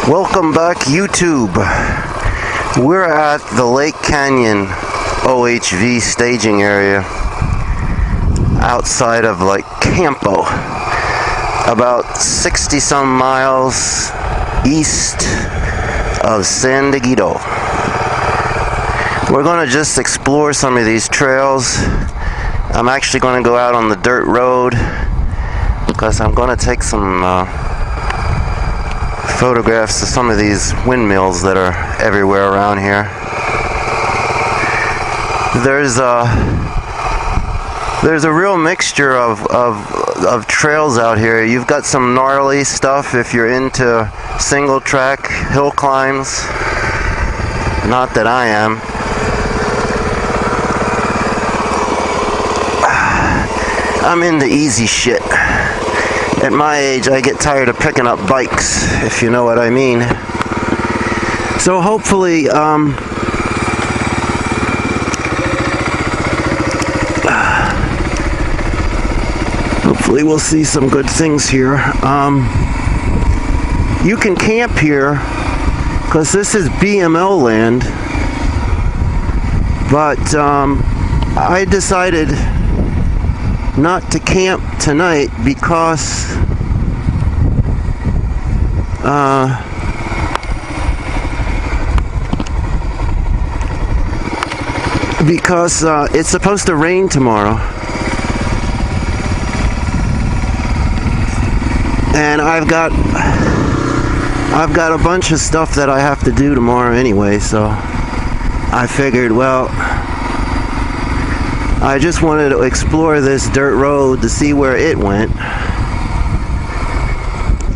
Welcome back, YouTube. We're at the Lark Canyon OHV staging area outside of Campo, about 60 some miles east of San Diego. We're going to just explore some of these trails. I'm actually going to go out on the dirt road because I'm going to take some photographs of some of these windmills that are everywhere around here. There's a real mixture of trails out here. You've got some gnarly stuff if you're into single track hill climbs. Not that I am. I'm into easy shit. At my age, I get tired of picking up bikes, if you know what I mean. So hopefully, we'll see some good things here. You can camp here, because this is BML land, but I decided not to camp tonight because it's supposed to rain tomorrow, and I've got a bunch of stuff that I have to do tomorrow anyway, so I figured, well, I just wanted to explore this dirt road to see where it went.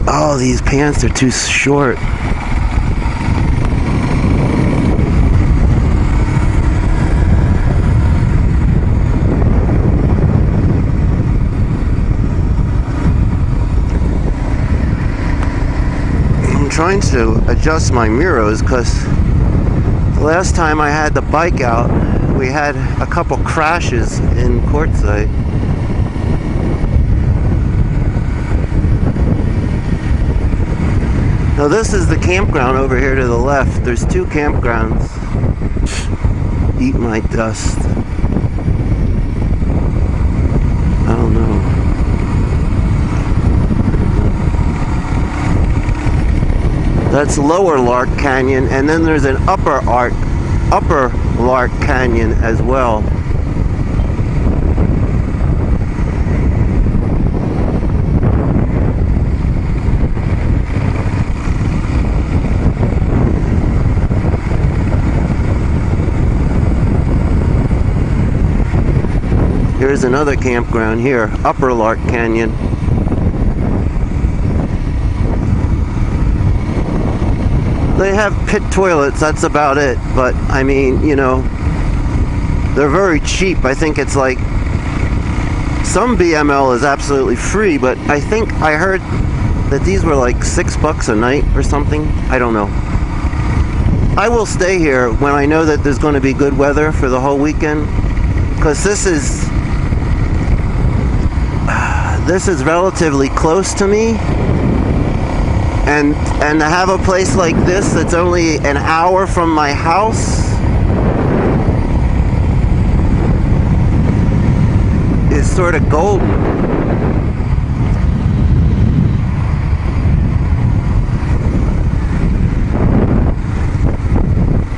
Oh, these pants are too short. I'm trying to adjust my mirrors because the last time I had the bike out, we had a couple crashes in Quartzsite. Now this is the campground over here to the left. There's two campgrounds. Eat my dust. I don't know. That's Lower Lark Canyon, and then there's an Upper Lark Canyon as well. Here's another campground here, Upper Lark Canyon. They have pit toilets, that's about it, but I mean, you know, they're very cheap. I think it's like, some BML is absolutely free, but I think I heard that these were like $6 a night or something. I don't know. I will stay here when I know that there's going to be good weather for the whole weekend, because this is relatively close to me. And to have a place like this that's only an hour from my house is sort of golden.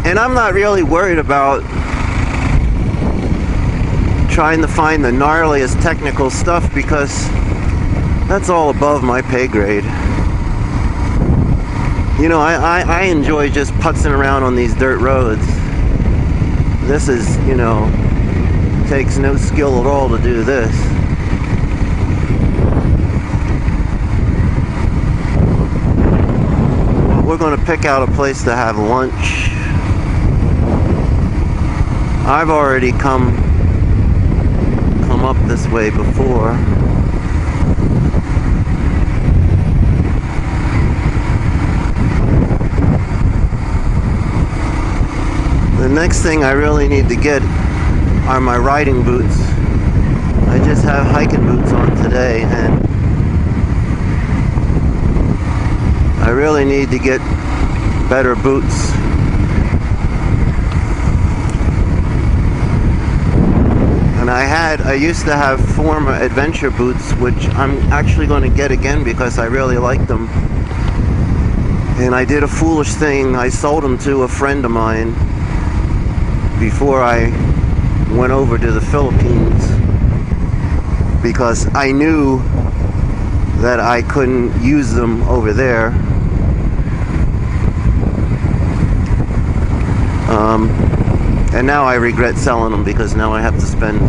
And I'm not really worried about trying to find the gnarliest technical stuff because that's all above my pay grade. You know, I enjoy just putzing around on these dirt roads. This is, you know, takes no skill at all to do this. We're going to pick out a place to have lunch. I've already come up this way before. The next thing I really need to get are my riding boots. I just have hiking boots on today, and I really need to get better boots. And I used to have former adventure boots, which I'm actually going to get again because I really like them. And I did a foolish thing. I sold them to a friend of mine before I went over to the Philippines because I knew that I couldn't use them over there. And now I regret selling them because now I have to spend,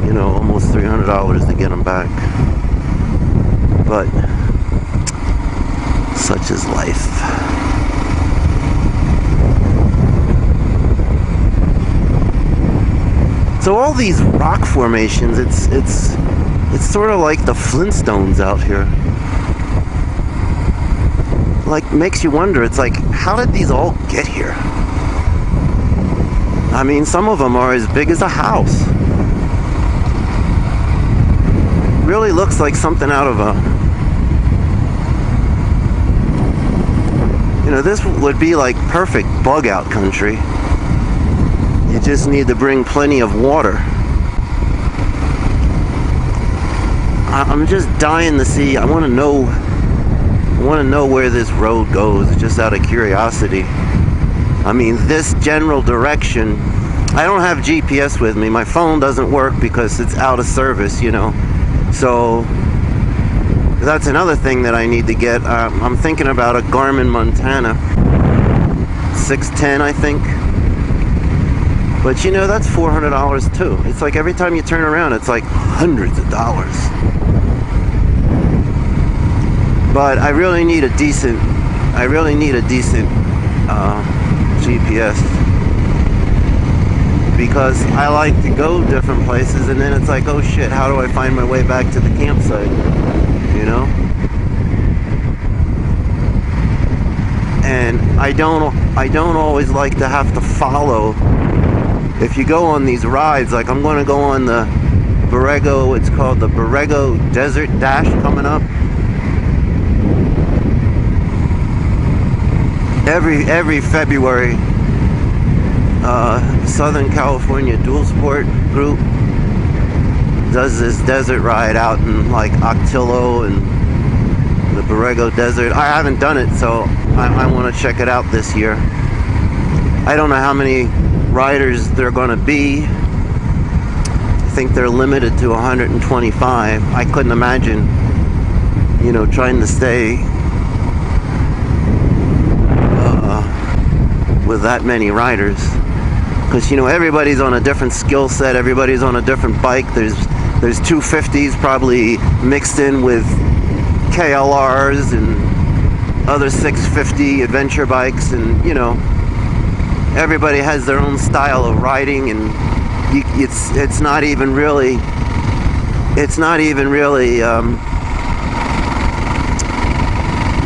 you know, almost $300 to get them back. But such is life. So all these rock formations, it's sort of like the Flintstones out here. Like, makes you wonder, it's like, how did these all get here? I mean, some of them are as big as a house. Really looks like something out of a... You know, this would be like perfect bug out country. You just need to bring plenty of water. I'm just dying to see. I want to know where this road goes, just out of curiosity. I mean, this general direction. I don't have GPS with me. My phone doesn't work because it's out of service, you know. So that's another thing that I need to get. I'm thinking about a Garmin Montana 610, I think. But you know, that's $400 too. It's like every time you turn around, it's like hundreds of dollars. But I really need a decent GPS, because I like to go different places, and then it's like, oh shit, how do I find my way back to the campsite? You know? And I don't always like to have to follow. If you go on these rides, like I'm going to go on the Borrego, it's called the Borrego Desert Dash coming up. Every February, Southern California Dual Sport group does this desert ride out in like Octillo and the Borrego Desert. I haven't done it, so I want to check it out this year. I don't know how many riders there are going to be. I think they're limited to 125. I couldn't imagine, you know, trying to stay with that many riders, because you know, everybody's on a different skill set, everybody's on a different bike. There's 250s probably mixed in with KLRs and other 650 adventure bikes, and you know, everybody has their own style of riding, and it's not even really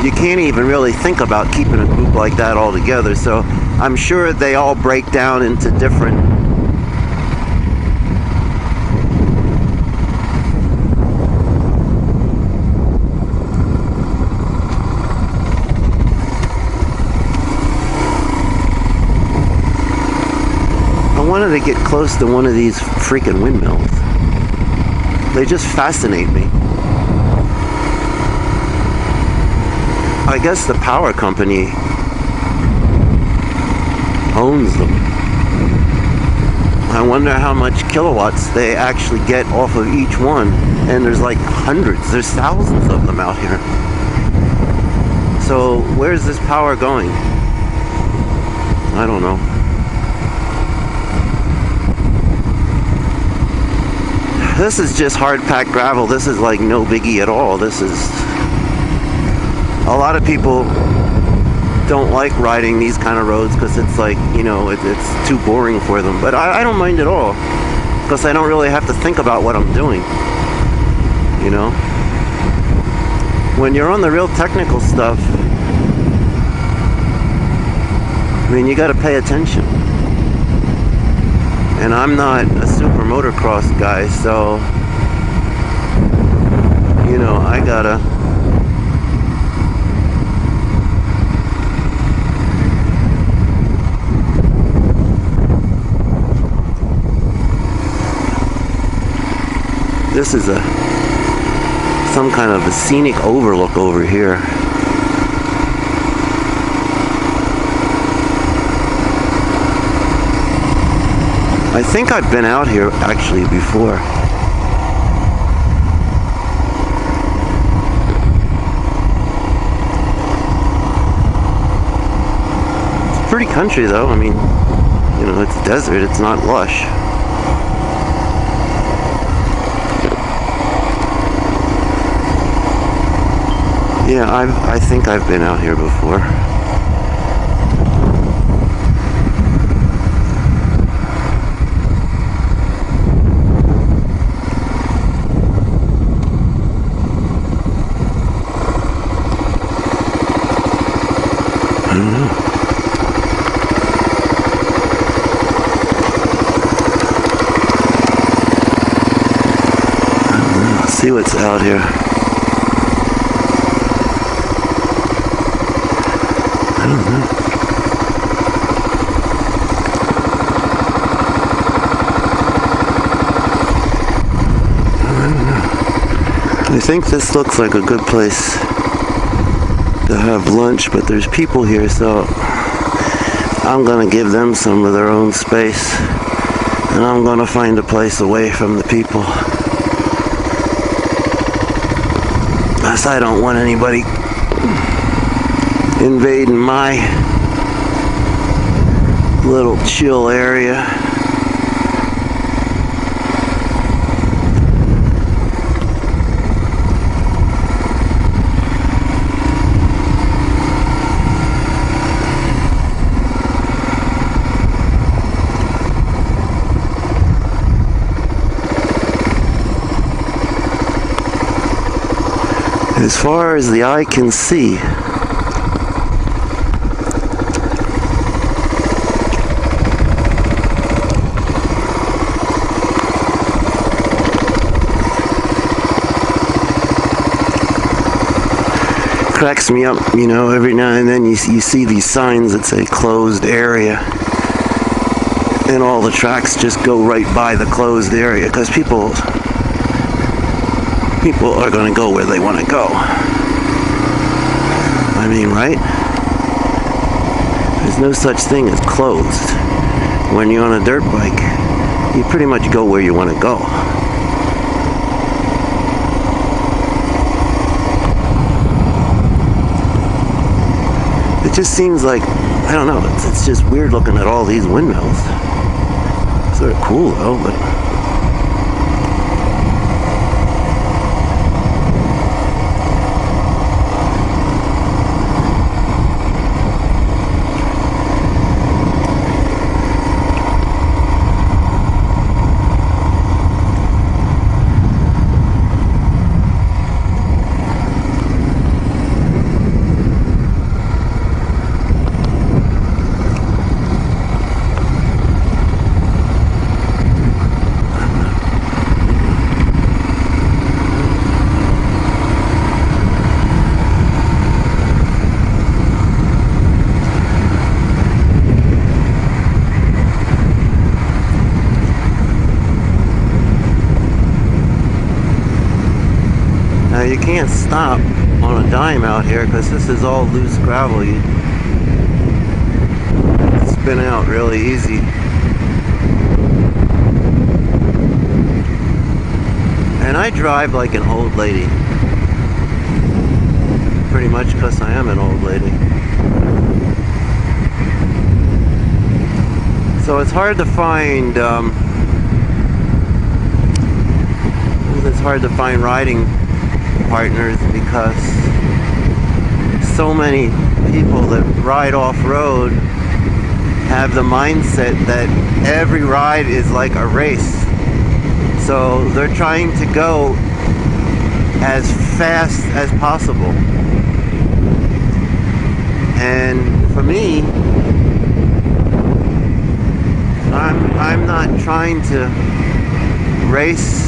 you can't even really think about keeping a group like that all together. So I'm sure they all break down into different I wanted to get close to one of these freaking windmills. They just fascinate me. I guess the power company owns them. I wonder how much kilowatts they actually get off of each one. And there's like hundreds, there's thousands of them out here. So where's this power going? I don't know. This is just hard packed gravel. This is like no biggie at all. This is... A lot of people don't like riding these kind of roads because it's like, you know, it's too boring for them. But I don't mind at all, because I don't really have to think about what I'm doing, you know. When you're on the real technical stuff, I mean, you got to pay attention. And I'm not a super motocross guy, so, you know, I gotta this is some kind of a scenic overlook over here. I think I've been out here actually before. It's pretty country though. I mean, you know, it's desert, it's not lush. Yeah, I think I've been out here before. I don't know. Let's see what's out here. I don't know. I think this looks like a good place to have lunch, but there's people here, so I'm gonna give them some of their own space, and I'm gonna find a place away from the people, because I don't want anybody invading my little chill area. As far as the eye can see, cracks me up, you know, every now and then you see these signs that say closed area, and all the tracks just go right by the closed area, because people are going to go where they want to go. I mean, right? There's no such thing as closed. When you're on a dirt bike, you pretty much go where you want to go. It just seems like, I don't know, it's just weird looking at all these windmills. Sort of cool though, but you can't stop on a dime out here because this is all loose gravel. You spin out really easy. And I drive like an old lady. Pretty much because I am an old lady. So it's hard to find riding partners, because so many people that ride off-road have the mindset that every ride is like a race. So they're trying to go as fast as possible. And for me, I'm not trying to race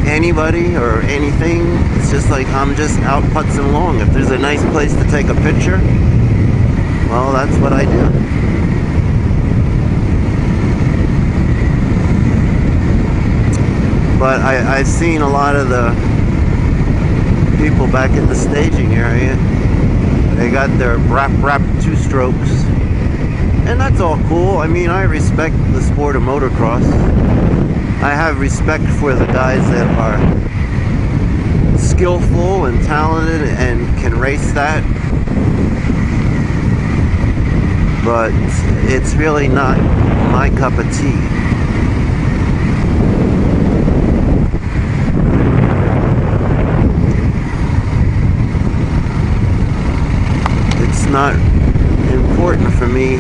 anybody or anything. It's just like I'm just out putzing along. If there's a nice place to take a picture, well, that's what I do. But I've seen a lot of the people back in the staging area. They got their brap two-strokes, and that's all cool. I mean, I respect the sport of motocross. I have respect for the guys that are skillful and talented and can race that. But it's really not my cup of tea. It's not important for me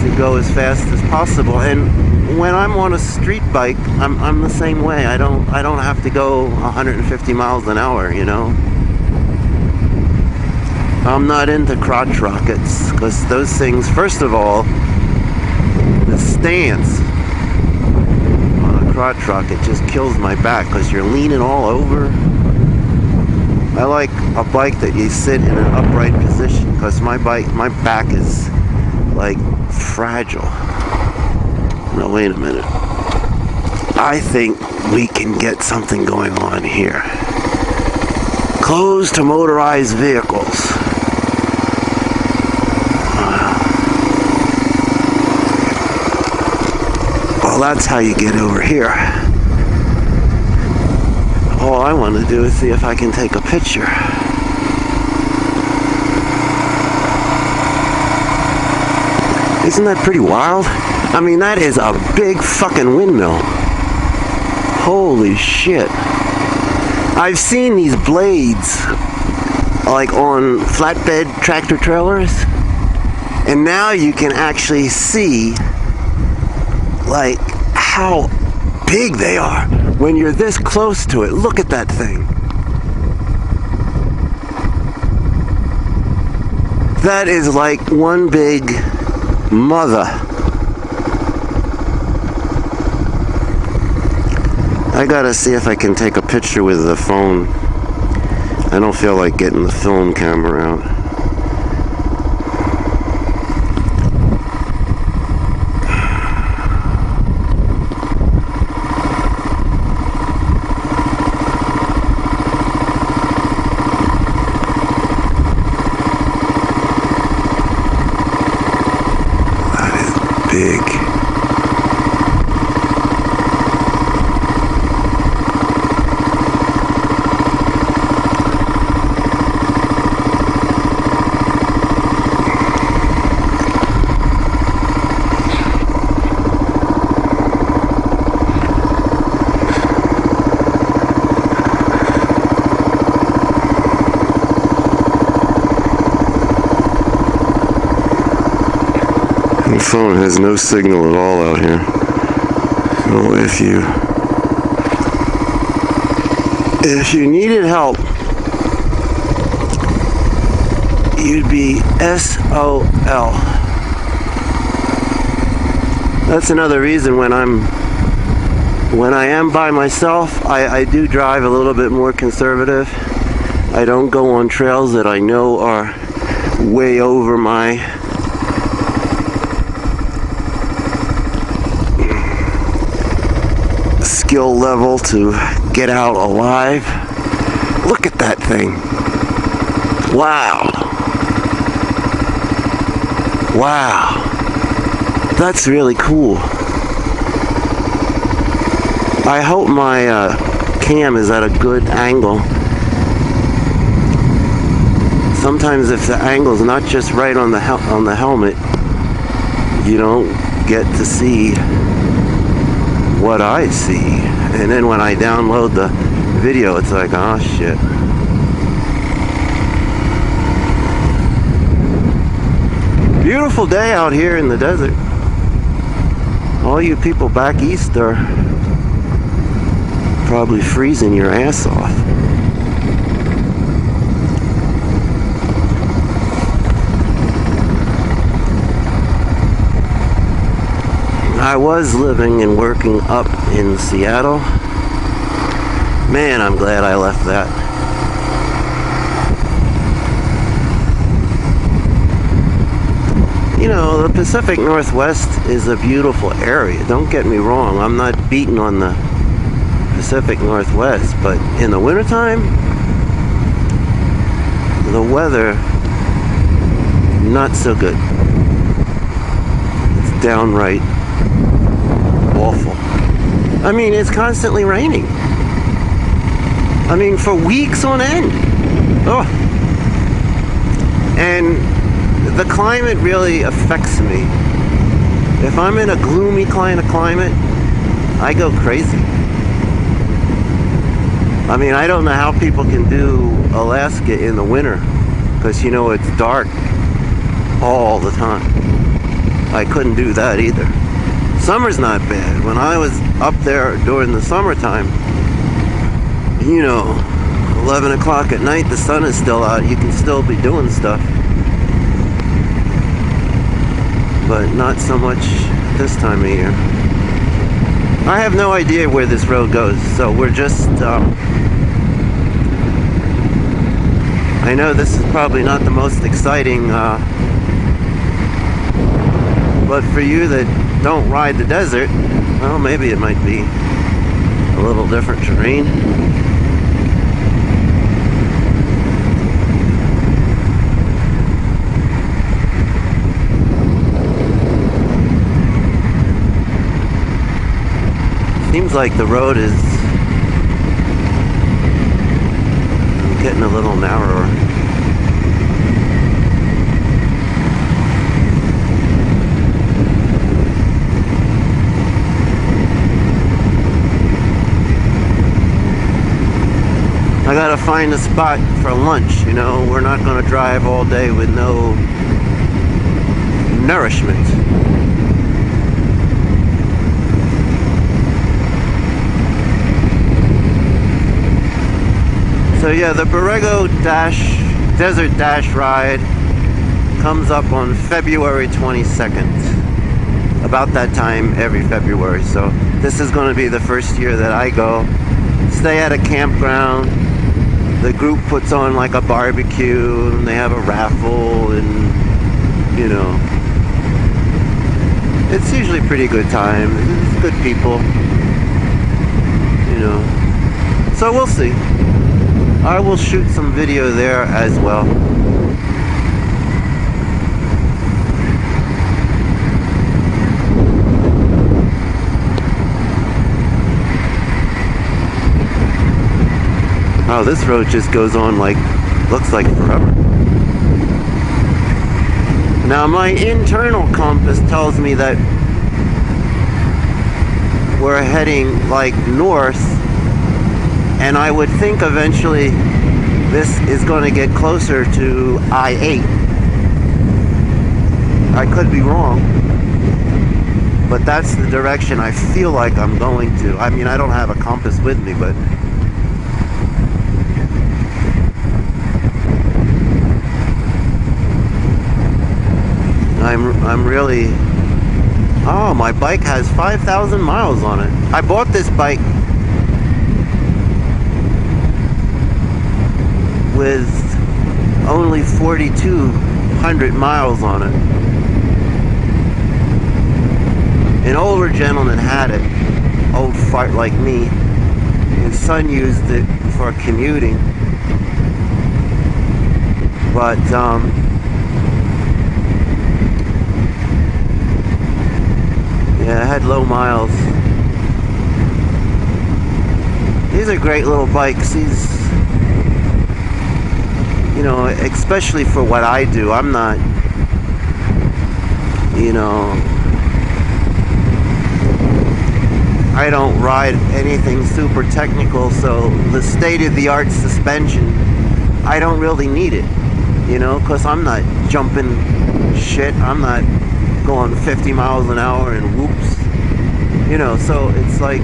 to go as fast as possible, and when I'm on a street bike, I'm the same way. I don't have to go 150 miles an hour, you know. I'm not into crotch rockets, because those things, first of all, the stance on a crotch rocket just kills my back, because you're leaning all over. I like a bike that you sit in an upright position, because my back is like fragile. No, wait a minute. I think we can get something going on here. Closed to motorized vehicles. Well, that's how you get over here. All I want to do is see if I can take a picture. Isn't that pretty wild? I mean, that is a big fucking windmill. Holy shit. I've seen these blades like on flatbed tractor trailers, and now you can actually see like how big they are when you're this close to it. Look at that thing. That is like one big mother. I gotta see if I can take a picture with the phone. I don't feel like getting the film camera out. Big. The phone has no signal at all out here. So if you needed help, you'd be SOL. That's another reason when I am by myself, I do drive a little bit more conservative. I don't go on trails that I know are way over my skill level to get out alive. Look at that thing. Wow. Wow. That's really cool. I hope my cam is at a good angle. Sometimes if the angle's not just right on the helmet, you don't get to see what I see. And then when I download the video, it's like, oh shit. Beautiful day out here in the desert. All you people back east are probably freezing your ass off. I was living and working up in Seattle. Man, I'm glad I left that. You know, the Pacific Northwest is a beautiful area. Don't get me wrong. I'm not beating on the Pacific Northwest, but in the wintertime, the weather, not so good. It's downright awful. I mean, it's constantly raining. I mean, for weeks on end. Oh. And the climate really affects me. If I'm in a gloomy kind of climate, I go crazy. I mean, I don't know how people can do Alaska in the winter, because, you know, it's dark all the time. I couldn't do that either. Summer's not bad. When I was up there during the summertime, you know, 11 o'clock at night, the sun is still out. You can still be doing stuff. But not so much this time of year. I have no idea where this road goes, so we're just, I know this is probably not the most exciting, but for you that don't ride the desert, well, maybe it might be a little different terrain. Seems like the road is getting a little narrower. I gotta find a spot for lunch, you know. We're not gonna drive all day with no nourishment. So yeah, the Borrego Desert Dash ride comes up on February 22nd. About that time every February. So this is going to be the first year that I go. Stay at a campground. The group puts on like a barbecue and they have a raffle, and you know, it's usually a pretty good time. It's good people, you know. So we'll see. I will shoot some video there as well. Oh, this road just goes on like, looks like forever. Now my internal compass tells me that we're heading like north, and I would think eventually this is going to get closer to I-8. I could be wrong, but that's the direction I feel like I'm going to. I mean, I don't have a compass with me, but I'm really... Oh, my bike has 5,000 miles on it. I bought this bike with only 4,200 miles on it. An older gentleman had it, old fart like me. His son used it for commuting, but yeah, it had low miles. These are great little bikes. These, you know, especially for what I do. I'm not, you know, I don't ride anything super technical, so the state-of-the-art suspension, I don't really need it, you know, because I'm not jumping shit. I'm not going 50 miles an hour and whoops, you know. So it's like,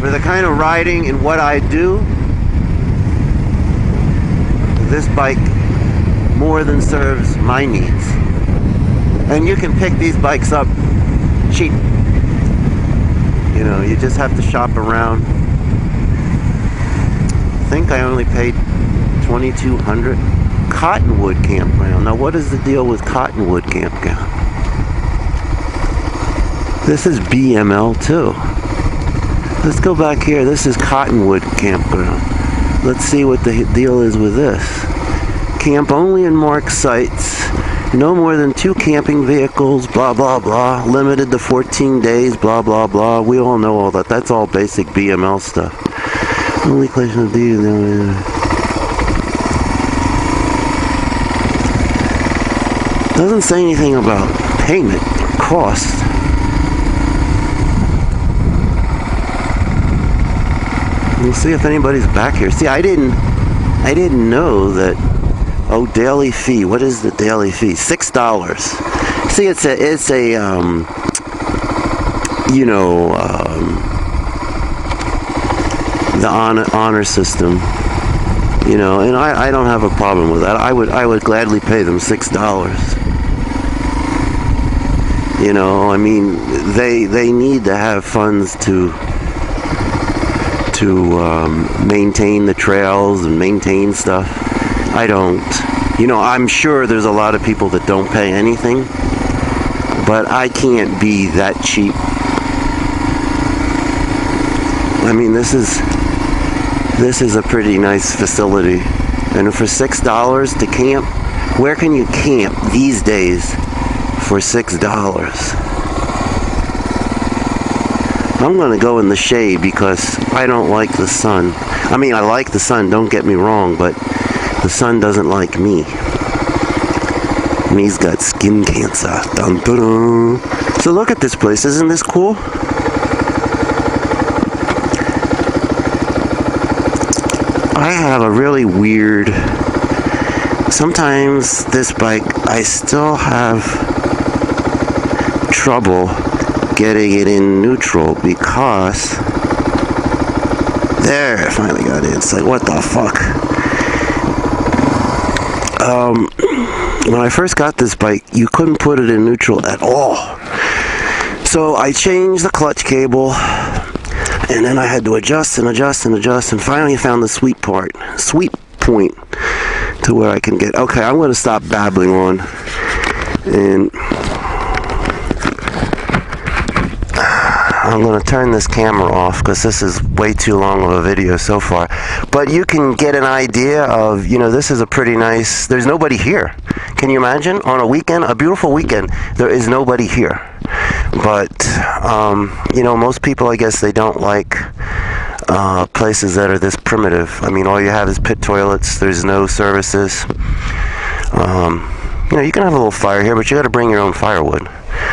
for the kind of riding and what I do, this bike more than serves my needs. And you can pick these bikes up cheap, you know. You just have to shop around. I think I only paid $2,200. Cottonwood Campground. Now, what is the deal with Cottonwood Campground? This is BML too. Let's go back here. This is Cottonwood Campground. Let's see what the deal is with this. Camp only in marked sites. No more than 2 camping vehicles, blah, blah, blah. Limited to 14 days, blah, blah, blah. We all know all that. That's all basic BML stuff. Only collection of these. Doesn't say anything about payment or cost. We'll see if anybody's back here. See, I didn't know that. Oh, daily fee. What is the daily fee? $6. See, it's a the honor system. You know, and I don't have a problem with that. I would gladly pay them $6. You know, I mean, they need to have funds to maintain the trails and maintain stuff. I don't. You know, I'm sure there's a lot of people that don't pay anything, but I can't be that cheap. I mean, this is a pretty nice facility, and for $6 to camp, where can you camp these days for $6? I'm going to go in the shade because I don't like the sun. I mean, I like the sun, don't get me wrong, but the sun doesn't like me. And he's got skin cancer. Dun, dun, dun. So look at this place. Isn't this cool? I have a really weird... Sometimes this bike, I still have trouble getting it in neutral because... There, I finally got it. It's like, what the fuck? When I first got this bike, you couldn't put it in neutral at all. So I changed the clutch cable, and then I had to adjust and adjust and adjust, and finally found the sweet point to where I can get. Okay, I'm going to stop babbling on, and I'm going to turn this camera off because this is way too long of a video so far. But you can get an idea of, you know, this is a pretty nice, there's nobody here. Can you imagine? On a weekend, a beautiful weekend, there is nobody here. But, you know, most people, I guess, they don't like places that are this primitive. I mean, all you have is pit toilets. There's no services. You know, you can have a little fire here, but you got to bring your own firewood.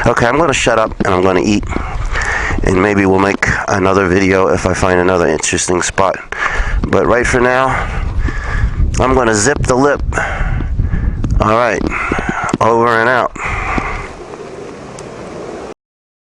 Okay, I'm going to shut up and I'm going to eat. And maybe we'll make another video if I find another interesting spot. But right for now, I'm going to zip the lip. All right, over and out.